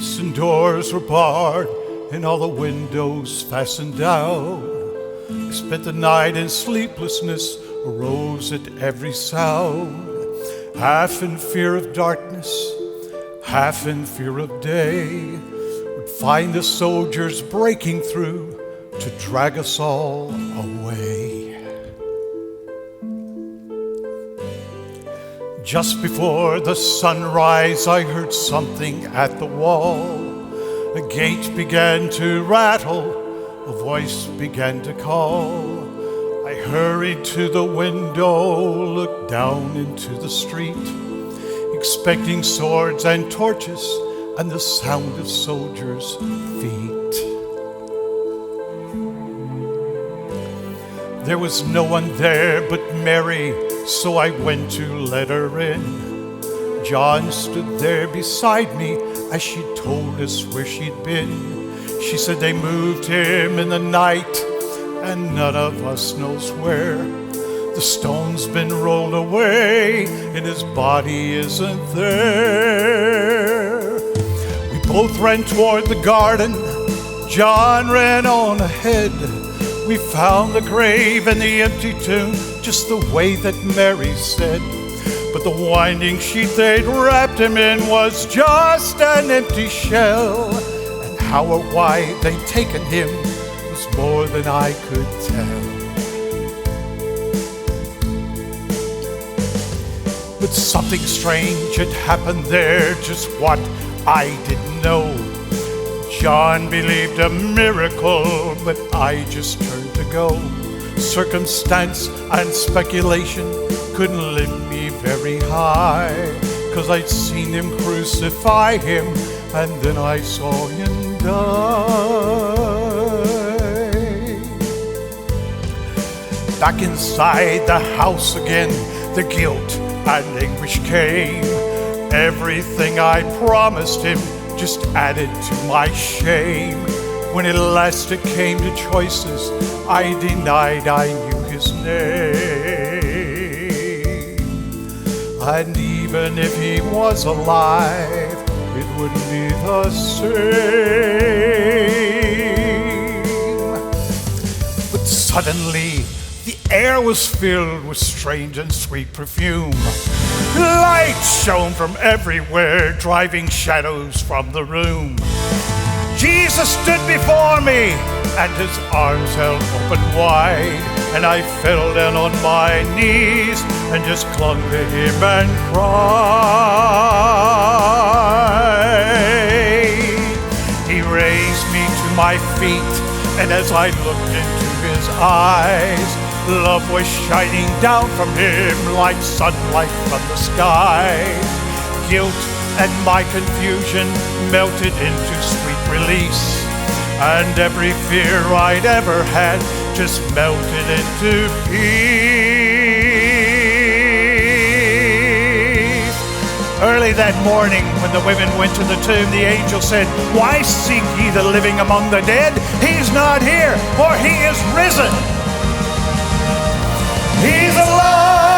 Gates and doors were barred, and all the windows fastened down. I spent the night in sleeplessness, arose at every sound, half in fear of darkness, half in fear of day. Would find the soldiers breaking through to drag us all away. Just before the sunrise, I heard something at the wall. A gate began to rattle, a voice began to call. I hurried to the window, looked down into the street, expecting swords and torches and the sound of soldiers' feet. There was no one there but Mary, so I went to let her in. John stood there beside me as she told us where she'd been. She said they moved him in the night, and none of us knows where. The stone's been rolled away, and his body isn't there. We both ran toward the garden. John ran on ahead. We found the grave and the empty tomb, just the way that Mary said. But the winding sheet they'd wrapped him in was just an empty shell. And how or why they'd taken him was more than I could tell. But something strange had happened there, just what I didn't know. John believed a miracle, but I just turned to go. Circumstance and speculation couldn't lift me very high, 'cause I'd seen him crucify him, and then I saw him die. Back inside the house again, the guilt and anguish came. Everything I promised him just added to my shame. When at last it came to choices, I denied I knew his name. And even if he was alive, it wouldn't be the same. But suddenly, the air was filled with strange and sweet perfume. Light shone from everywhere, driving shadows from the room. Jesus stood before me, and his arms held open wide, and I fell down on my knees and just clung to him and cried. He raised me to my feet, and as I looked into his eyes, love was shining down from him like sunlight from the skies. Guilt and my confusion melted into sweet release, and every fear I'd ever had just melted into peace. Early that morning, when the women went to the tomb, the angel said, "Why seek ye the living among the dead? He's not here, for he is risen. He's alive!